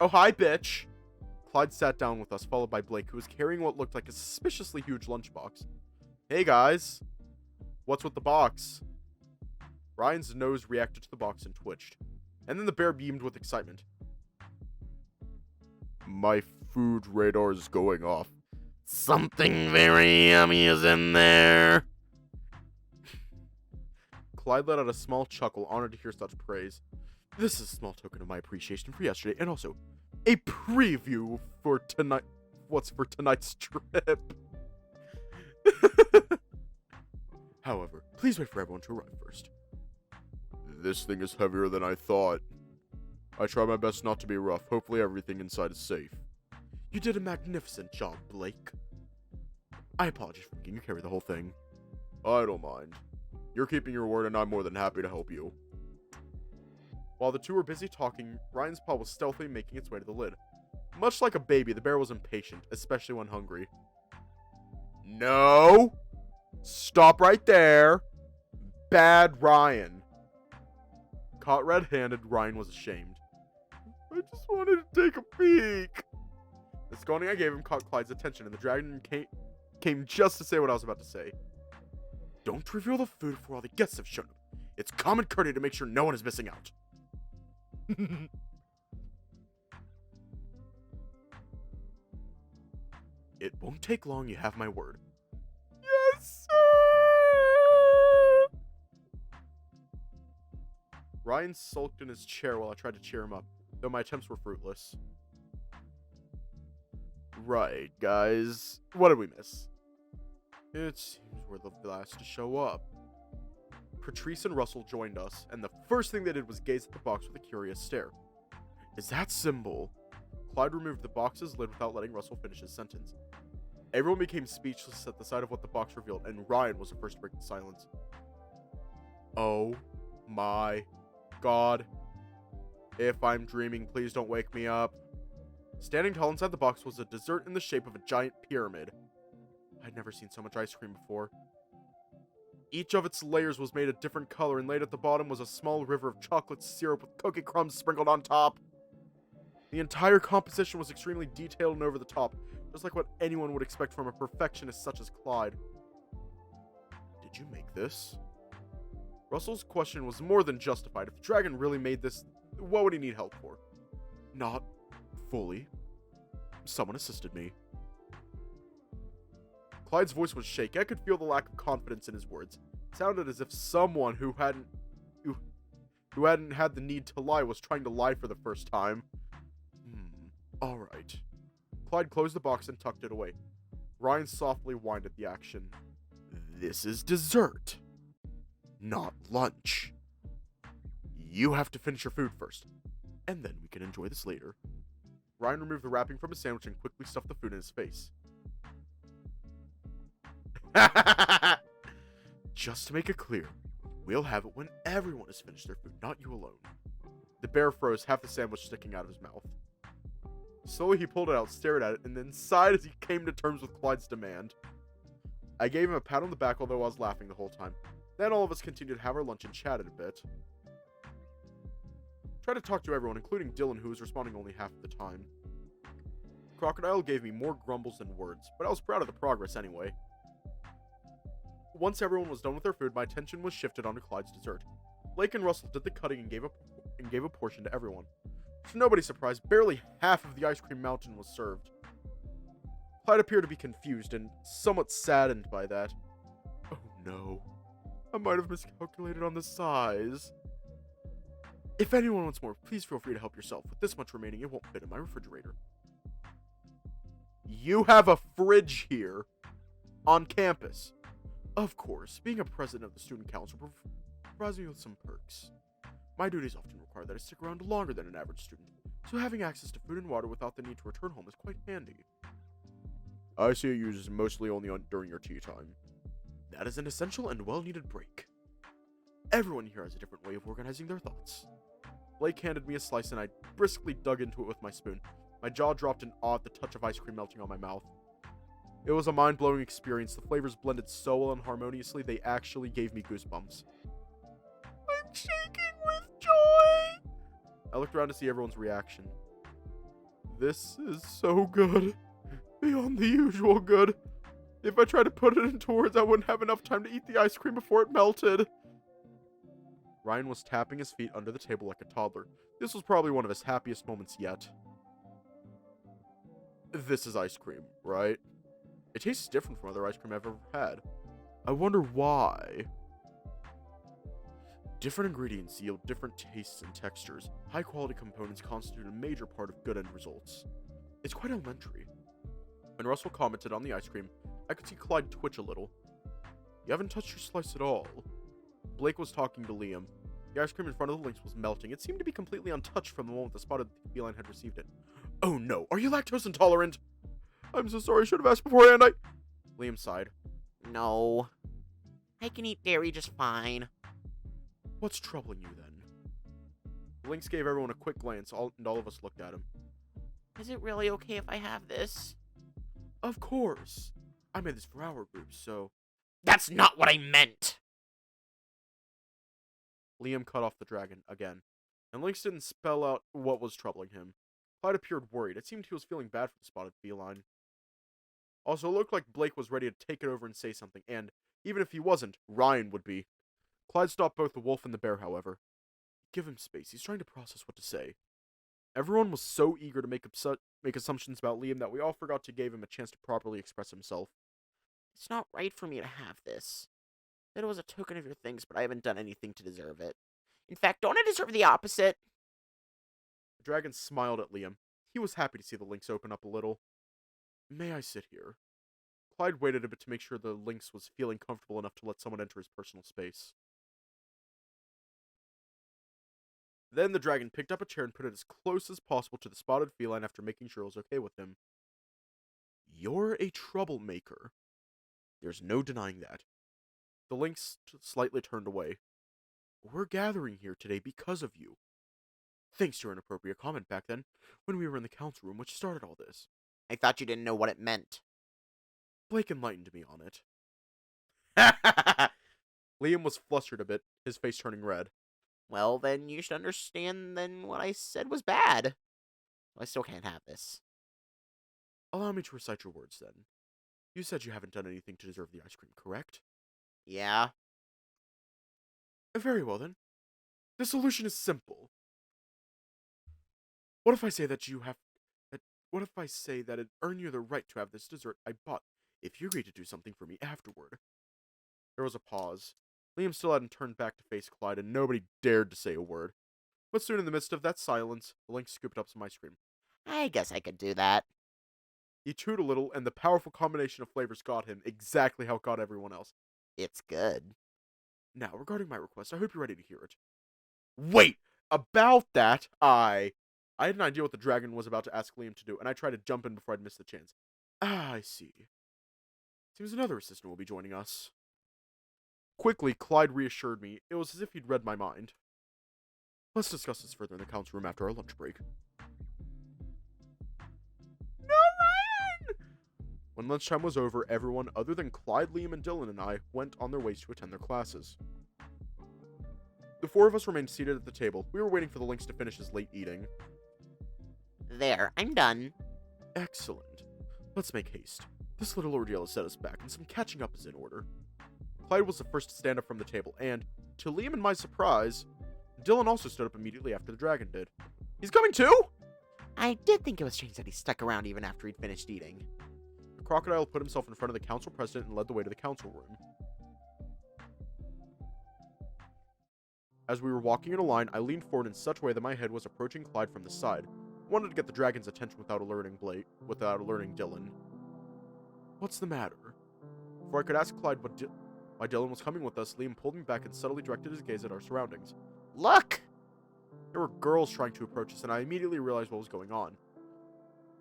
Oh, hi, bitch. Clyde sat down with us, followed by Blake, who was carrying what looked like a suspiciously huge lunchbox. Hey, guys. What's with the box? Ryan's nose reacted to the box and twitched. And then the bear beamed with excitement. My food radar is going off. Something very yummy is in there. Clyde let out a small chuckle, honored to hear such praise. This is a small token of my appreciation for yesterday, and also a preview for tonight. What's for tonight's trip? However, please wait for everyone to arrive first. This thing is heavier than I thought. I try my best not to be rough. Hopefully everything inside is safe. You did a magnificent job, Blake. I apologize for making you carry the whole thing. I don't mind. You're keeping your word and I'm more than happy to help you. While the two were busy talking, Ryan's paw was stealthily making its way to the lid. Much like a baby, the bear was impatient, especially when hungry. No! Stop right there! Bad Ryan. Caught red-handed, Ryan was ashamed. I just wanted to take a peek. The scolding I gave him caught Clyde's attention, and the dragon came just to say what I was about to say. Don't reveal the food before all the guests have shown up. It's common courtesy to make sure no one is missing out. It won't take long, you have my word. Yes, sir! Ryan sulked in his chair while I tried to cheer him up, though my attempts were fruitless. Right, guys. What did we miss? It seems we're the last to show up. Patrice and Russell joined us, and the first thing they did was gaze at the box with a curious stare. Is that symbol? Clyde removed the box's lid without letting Russell finish his sentence. Everyone became speechless at the sight of what the box revealed, and Ryan was the first to break the silence. Oh my god. If I'm dreaming, please don't wake me up. Standing tall inside the box was a dessert in the shape of a giant pyramid. I'd never seen so much ice cream before. Each of its layers was made a different color, and laid at the bottom was a small river of chocolate syrup with cookie crumbs sprinkled on top. The entire composition was extremely detailed and over the top, just like what anyone would expect from a perfectionist such as Clyde. Did you make this? Russell's question was more than justified. If the dragon really made this, what would he need help for? Not fully. Someone assisted me. Clyde's voice was shaky. I could feel the lack of confidence in his words. It sounded as if someone who hadn't had the need to lie was trying to lie for the first time. Alright. Clyde closed the box and tucked it away. Ryan softly whined at the action. This is dessert, not lunch. You have to finish your food first, and then we can enjoy this later. Ryan removed the wrapping from his sandwich and quickly stuffed the food in his face. Just to make it clear, we'll have it when everyone has finished their food, not you alone. The bear froze, half the sandwich sticking out of his mouth. Slowly he pulled it out, stared at it, and then sighed as he came to terms with Clyde's demand. I gave him a pat on the back, although I was laughing the whole time. Then all of us continued to have our lunch and chatted a bit. Tried to talk to everyone, including Dylan, who was responding only half of the time. Crocodile gave me more grumbles than words, but I was proud of the progress anyway. Once everyone was done with their food, my attention was shifted onto Clyde's dessert. Blake and Russell did the cutting and gave a portion to everyone. To nobody's surprise, barely half of the ice cream mountain was served. Clyde appeared to be confused and somewhat saddened by that. Oh no, I might have miscalculated on the size. If anyone wants more, please feel free to help yourself. With this much remaining, it won't fit in my refrigerator. You have a fridge here, on campus. Of course, being a president of the student council provides me with some perks. My duties often require that I stick around longer than an average student, so having access to food and water without the need to return home is quite handy. I see it uses mostly only during your tea time. That is an essential and well-needed break. Everyone here has a different way of organizing their thoughts. Blake handed me a slice and I briskly dug into it with my spoon. My jaw dropped in awe at the touch of ice cream melting on my mouth. It was a mind-blowing experience. The flavors blended so well and harmoniously, they actually gave me goosebumps. I'm shaking with joy! I looked around to see everyone's reaction. This is so good. Beyond the usual good. If I tried to put it into words, I wouldn't have enough time to eat the ice cream before it melted. Ryan was tapping his feet under the table like a toddler. This was probably one of his happiest moments yet. This is ice cream, right? It tastes different from other ice cream I've ever had. I wonder why. Different ingredients yield different tastes and textures. High-quality components constitute a major part of good end results. It's quite elementary. When Russell commented on the ice cream, I could see Clyde twitch a little. You haven't touched your slice at all. Blake was talking to Liam. The ice cream in front of the Lynx was melting. It seemed to be completely untouched from the moment the spotted feline had received it. Oh no, are you lactose intolerant? I'm so sorry, I should have asked beforehand. Liam sighed. No. I can eat dairy just fine. What's troubling you then? Lynx gave everyone a quick glance, and all of us looked at him. Is it really okay if I have this? Of course. I made this for our group, so... That's not what I meant! Liam cut off the dragon again, and Lynx didn't spell out what was troubling him. Clyde appeared worried. It seemed he was feeling bad for the spotted feline. Also, it looked like Blake was ready to take it over and say something, and, even if he wasn't, Ryan would be. Clyde stopped both the wolf and the bear, however. Give him space. He's trying to process what to say. Everyone was so eager to make assumptions about Liam that we all forgot to give him a chance to properly express himself. It's not right for me to have this. It was a token of your things, but I haven't done anything to deserve it. In fact, don't I deserve the opposite? The dragon smiled at Liam. He was happy to see the lynx open up a little. May I sit here? Clyde waited a bit to make sure the lynx was feeling comfortable enough to let someone enter his personal space. Then the dragon picked up a chair and put it as close as possible to the spotted feline after making sure it was okay with him. You're a troublemaker. There's no denying that. The lynx slightly turned away. We're gathering here today because of you. Thanks to your inappropriate comment back then, when we were in the council room, which started all this. I thought you didn't know what it meant. Blake enlightened me on it. Liam was flustered a bit, his face turning red. Well, then you should understand then what I said was bad. I still can't have this. Allow me to recite your words, then. You said you haven't done anything to deserve the ice cream, correct? Yeah? Very well, then. The solution is simple. What if I say that what if I say that it earned you the right to have this dessert I bought if you agree to do something for me afterward? There was a pause. Liam still hadn't turned back to face Clyde, and nobody dared to say a word. But soon in the midst of that silence, the lynx scooped up some ice cream. I guess I could do that. He chewed a little, and the powerful combination of flavors got him exactly how it got everyone else. It's good. Now, regarding my request, I hope you're ready to hear it. Wait! About that, I had an idea what the dragon was about to ask Liam to do, and I tried to jump in before I'd miss the chance. Ah, I see. Seems another assistant will be joining us. Quickly, Clyde reassured me. It was as if he'd read my mind. Let's discuss this further in the council room after our lunch break. No, Ryan! When lunchtime was over, everyone other than Clyde, Liam, and Dylan and I went on their ways to attend their classes. The four of us remained seated at the table. We were waiting for the lynx to finish his late eating. There, I'm done. Excellent. Let's make haste. This little ordeal has set us back, and some catching up is in order. Clyde was the first to stand up from the table, and, to Liam and my surprise, Dylan also stood up immediately after the dragon did. He's coming too? I did think it was strange that he stuck around even after he'd finished eating. The crocodile put himself in front of the council president and led the way to the council room. As we were walking in a line, I leaned forward in such a way that my head was approaching Clyde from the side. I wanted to get the dragon's attention without alerting Dylan. What's the matter? Before I could ask Clyde why Dylan was coming with us, Liam pulled me back and subtly directed his gaze at our surroundings. Look! There were girls trying to approach us, and I immediately realized what was going on.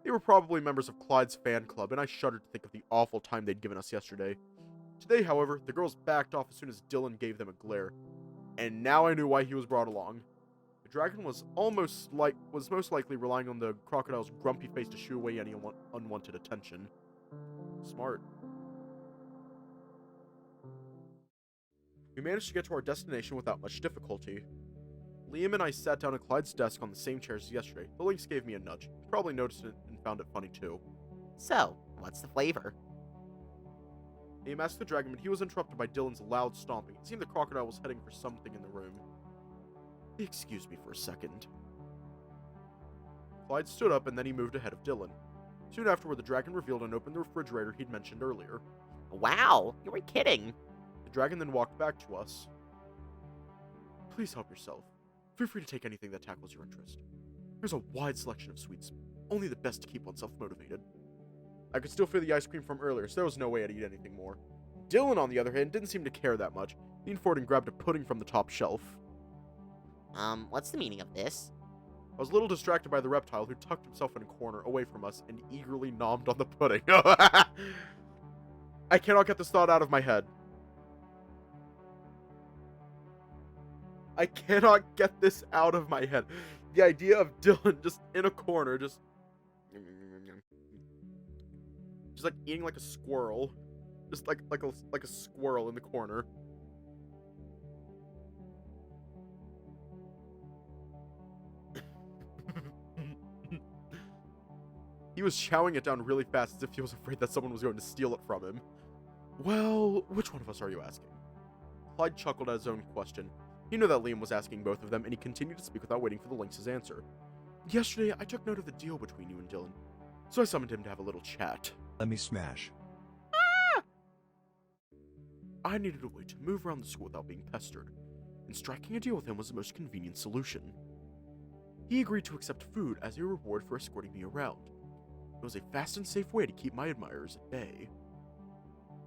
They were probably members of Clyde's fan club, and I shuddered to think of the awful time they'd given us yesterday. Today, however, the girls backed off as soon as Dylan gave them a glare, and now I knew why he was brought along. The dragon was most likely relying on the crocodile's grumpy face to shoo away any unwanted attention. Smart. We managed to get to our destination without much difficulty. Liam and I sat down at Clyde's desk on the same chairs as yesterday. The lynx gave me a nudge. He probably noticed it and found it funny too. So, what's the flavor? Liam asked the dragon, but he was interrupted by Dylan's loud stomping. It seemed the crocodile was heading for something in the room. Excuse me for a second. Clyde stood up and then he moved ahead of Dylan. Soon afterward, the dragon revealed and opened the refrigerator he'd mentioned earlier. Wow, you were kidding. The dragon then walked back to us. Please help yourself. Feel free to take anything that tackles your interest. There's a wide selection of sweets, only the best to keep oneself motivated. I could still feel the ice cream from earlier, so there was no way I'd eat anything more. Dylan, on the other hand, didn't seem to care that much. He leaned forward and grabbed a pudding from the top shelf. What's the meaning of this? I was a little distracted by the reptile, who tucked himself in a corner away from us and eagerly nommed on the pudding. I cannot get this thought out of my head. I cannot get this out of my head. The idea of Dylan just in a corner, just like eating like a squirrel, just like a squirrel in the corner. He was chowing it down really fast as if he was afraid that someone was going to steal it from him. Well, which one of us are you asking? Clyde chuckled at his own question. He knew that Liam was asking both of them, and he continued to speak without waiting for the lynx's answer. Yesterday, I took note of the deal between you and Dylan, so I summoned him to have a little chat. Let me smash. I needed a way to move around the school without being pestered. and striking a deal with him was the most convenient solution. He agreed to accept food as a reward for escorting me around. It was a fast and safe way to keep my admirers at bay.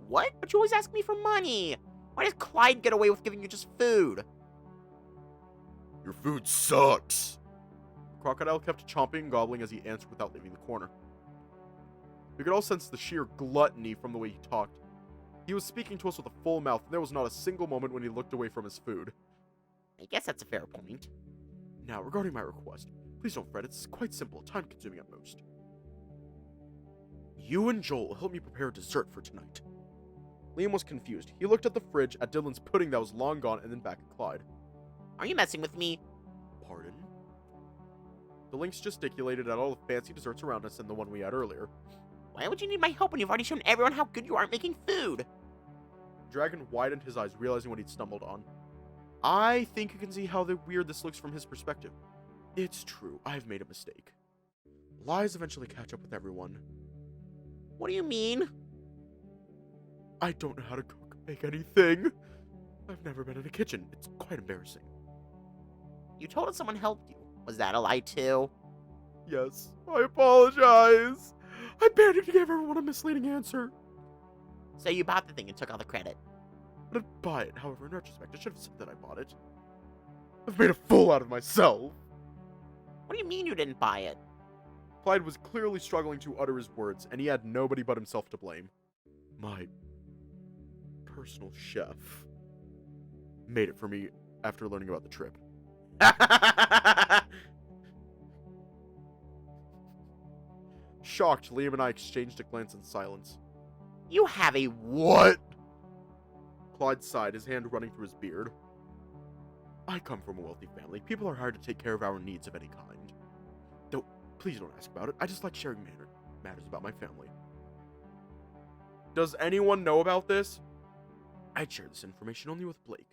What? But you always ask me for money. Why does Clyde get away with giving you just food? Your food sucks! The crocodile kept chomping and gobbling as he answered without leaving the corner. We could all sense the sheer gluttony from the way he talked. He was speaking to us with a full mouth, and there was not a single moment when he looked away from his food. I guess that's a fair point. Now, regarding my request, please don't fret, it's quite simple, time-consuming at most. You and Joel will help me prepare a dessert for tonight. Liam was confused. He looked at the fridge, at Dylan's pudding that was long gone, and then back at Clyde. Are you messing with me? Pardon? The Lynx gesticulated at all the fancy desserts around us and the one we had earlier. Why would you need my help when you've already shown everyone how good you are at making food? The dragon widened his eyes, realizing what he'd stumbled on. I think you can see how weird this looks from his perspective. It's true, I've made a mistake. Lies eventually catch up with everyone. What do you mean? I don't know how to cook, make anything. I've never been in a kitchen. It's quite embarrassing. You told us someone helped you. Was that a lie too? Yes, I apologize. I panicked and gave everyone a misleading answer. So you bought the thing and took all the credit. I didn't buy it, however, in retrospect, I should have said that I bought it. I've made a fool out of myself. What do you mean you didn't buy it? Clyde was clearly struggling to utter his words, and he had nobody but himself to blame. My personal chef made it for me after learning about the trip. Shocked, Liam and I exchanged a glance in silence. You have a What? Clyde sighed, his hand running through his beard. I come from a wealthy family. People are hired to take care of our needs of any kind. Please don't ask about it. I just like sharing matters about my family. Does anyone know about this? I'd share this information only with Blake.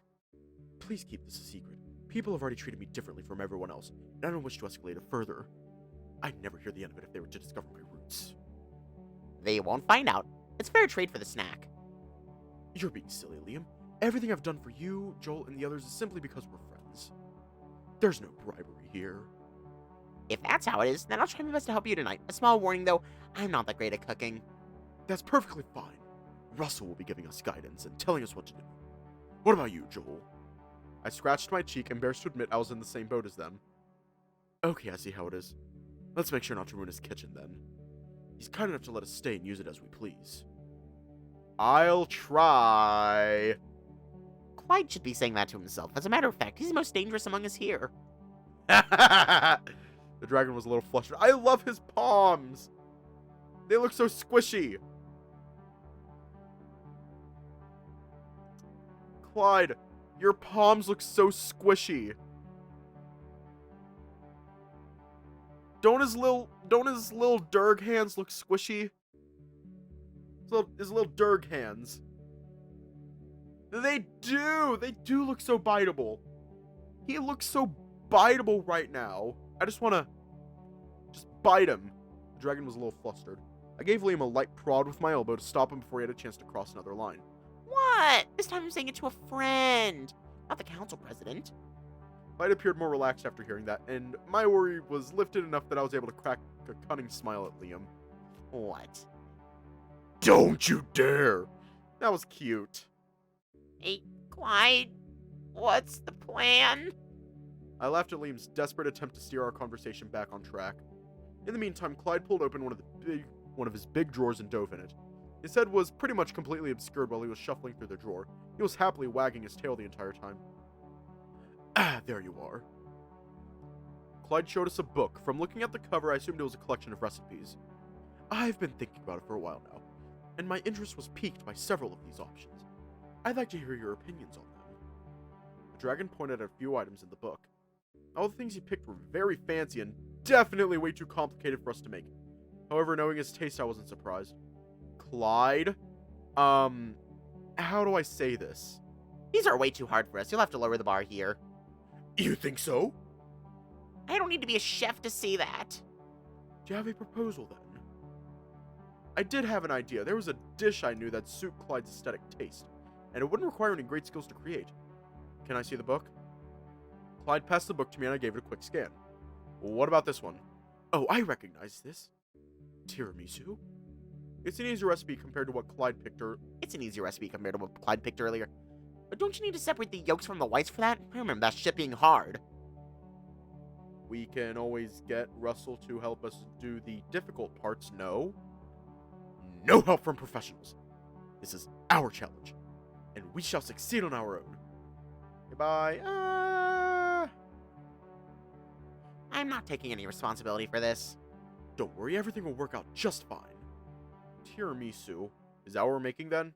Please keep this a secret. People have already treated me differently from everyone else, and I don't wish to escalate it further. I'd never hear the end of it if they were to discover my roots. They won't find out. It's fair trade for the snack. You're being silly, Liam. Everything I've done for you, Joel, and the others is simply because we're friends. There's no bribery here. If that's how it is, then I'll try my best to help you tonight. A small warning, though, I'm not that great at cooking. That's perfectly fine. Russell will be giving us guidance and telling us what to do. What about you, Joel? I scratched my cheek, embarrassed to admit I was in the same boat as them. Okay, I see how it is. Let's make sure not to ruin his kitchen, then. He's kind enough to let us stay and use it as we please. I'll try. Clyde should be saying that to himself. As a matter of fact, he's the most dangerous among us here. The dragon was a little flustered. I love his palms. They look so squishy. Clyde, your palms look so squishy. Don't his little Durg hands look squishy? His little Durg hands. They do look so biteable. He looks so biteable right now. I just want to bite him. The dragon was a little flustered. I gave Liam a light prod with my elbow to stop him before he had a chance to cross another line. What? This time I'm saying it to a friend, not the council president. Clyde appeared more relaxed after hearing that, and my worry was lifted enough that I was able to crack a cunning smile at Liam. What? Don't you dare! That was cute. Hey, Clyde, what's the plan? I laughed at Liam's desperate attempt to steer our conversation back on track. In the meantime, Clyde pulled open one of his big drawers and dove in it. His head was pretty much completely obscured while he was shuffling through the drawer. He was happily wagging his tail the entire time. Ah, there you are. Clyde showed us a book. From looking at the cover, I assumed it was a collection of recipes. I've been thinking about it for a while now, and my interest was piqued by several of these options. I'd like to hear your opinions on them. The dragon pointed at a few items in the book. All the things he picked were very fancy and definitely way too complicated for us to make. However, knowing his taste, I wasn't surprised. Clyde? How do I say this? These are way too hard for us. You'll have to lower the bar here. You think so? I don't need to be a chef to see that. Do you have a proposal, then? I did have an idea. There was a dish I knew that'd suit Clyde's aesthetic taste, and it wouldn't require any great skills to create. Can I see the book? Clyde passed the book to me and I gave it a quick scan. What about this one? Oh, I recognize this. Tiramisu? It's an easy recipe compared to what Clyde picked earlier. But don't you need to separate the yolks from the whites for that? I remember that shit being hard. We can always get Russell to help us do the difficult parts. No. No help from professionals. This is our challenge, and we shall succeed on our own. Goodbye. I'm not taking any responsibility for this. Don't worry, everything will work out just fine. Tiramisu. Is that what we're making then?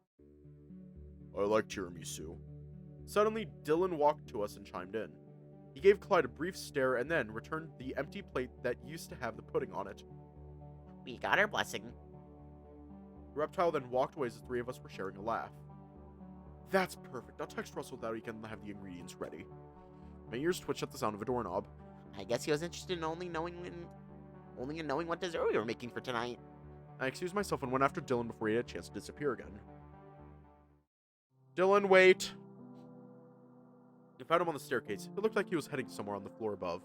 I like tiramisu. Suddenly, Dylan walked to us and chimed in. He gave Clyde a brief stare and then returned the empty plate that used to have the pudding on it. We got our blessing. The reptile then walked away as the three of us were sharing a laugh. That's perfect. I'll text Russell that he can have the ingredients ready. My ears twitched at the sound of a doorknob. I guess he was interested in only knowing what dessert we were making for tonight. I excused myself and went after Dylan before he had a chance to disappear again. Dylan, wait! I found him on the staircase. It looked like he was heading somewhere on the floor above.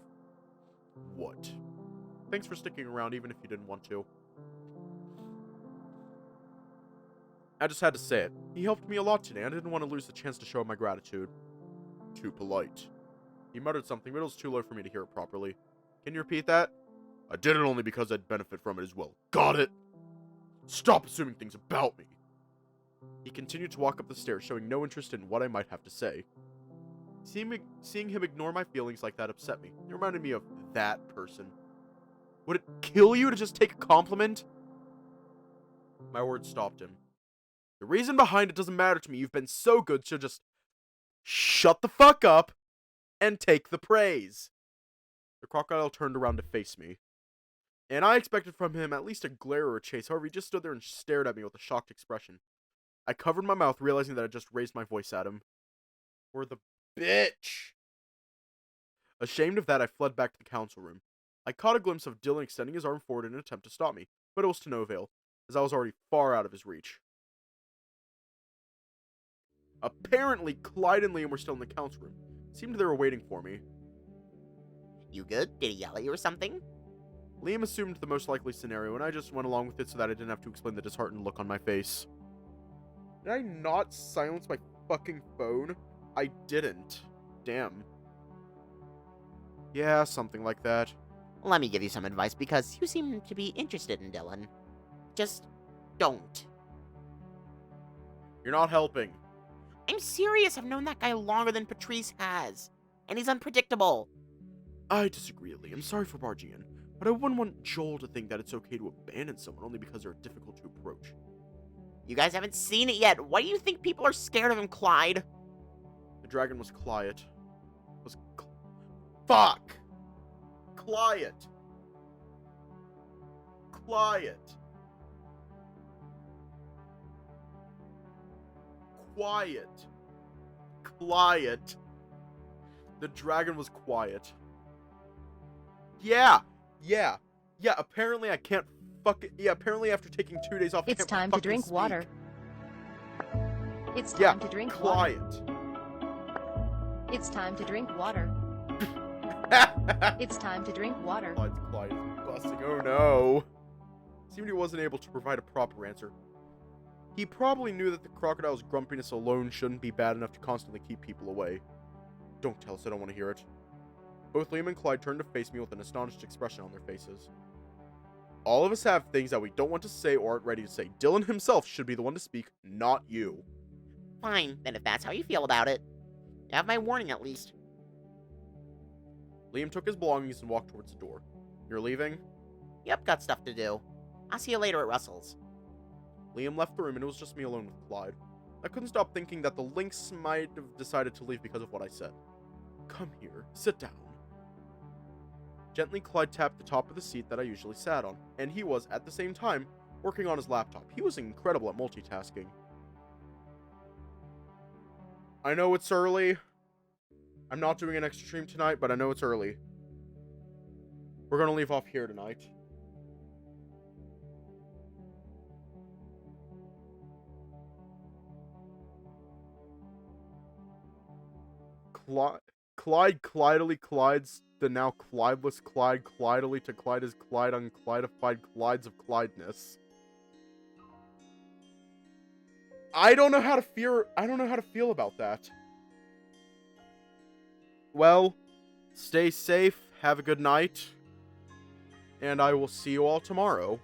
What? Thanks for sticking around even if you didn't want to. I just had to say it. He helped me a lot today. I didn't want to lose the chance to show him my gratitude. Too polite. He muttered something, but it was too low for me to hear it properly. Can you repeat that? I did it only because I'd benefit from it as well. Got it? Stop assuming things about me. He continued to walk up the stairs, showing no interest in what I might have to say. Seeing him ignore my feelings like that upset me. It reminded me of that person. Would it kill you to just take a compliment? My words stopped him. The reason behind it doesn't matter to me. You've been so good, so just shut the fuck up and take the praise. The crocodile turned around to face me, and I expected from him at least a glare or a chase. However, he just stood there and stared at me with a shocked expression. I covered my mouth, realizing that I just raised my voice at him. For the bitch! Ashamed of that, I fled back to the council room. I caught a glimpse of Dylan extending his arm forward in an attempt to stop me, but it was to no avail, as I was already far out of his reach. Apparently, Clyde and Liam were still in the council room. It seemed they were waiting for me. You good? Did he yell at you or something? Liam assumed the most likely scenario, and I just went along with it so that I didn't have to explain the disheartened look on my face. Did I not silence my fucking phone? I didn't. Damn. Yeah, something like that. Let me give you some advice, because you seem to be interested in Dylan. Just don't. You're not helping. I'm serious. I've known that guy longer than Patrice has. And he's unpredictable. I disagree, Lee. I'm sorry for barging in, but I wouldn't want Joel to think that it's okay to abandon someone only because they're difficult to approach. You guys haven't seen it yet. Why do you think people are scared of him, Clyde? The dragon was quiet. Fuck! Quiet! Quiet! Quiet! Quiet! The dragon was quiet. Yeah, apparently I can't apparently after taking 2 days off, I It's can't time to fucking drink speak. water. It's Yeah, time to drink water. quiet. It's time to drink water. It's time to drink water. Clyde is busting. Oh no. Seemed he wasn't able to provide a proper answer. He probably knew that the crocodile's grumpiness alone shouldn't be bad enough to constantly keep people away. Don't tell us, I don't want to hear it. Both Liam and Clyde turned to face me with an astonished expression on their faces. All of us have things that we don't want to say or aren't ready to say. Dylan himself should be the one to speak, not you. Fine, then if that's how you feel about it. You have my warning at least. Liam took his belongings and walked towards the door. You're leaving? Yep, got stuff to do. I'll see you later at Russell's. Liam left the room and it was just me alone with Clyde. I couldn't stop thinking that the lynx might have decided to leave because of what I said. Come here, sit down. Gently, Clyde tapped the top of the seat that I usually sat on, and he was, at the same time, working on his laptop. He was incredible at multitasking. I know it's early. I'm not doing an extra stream tonight, but I know it's early. We're gonna leave off here tonight. Clyde Clydely Clydes, the now Clydeless Clyde Clydely to Clyde is Clyde unclydified Clydes of Clydeness. I don't know how to feel about that. Well, stay safe, have a good night, and I will see you all tomorrow.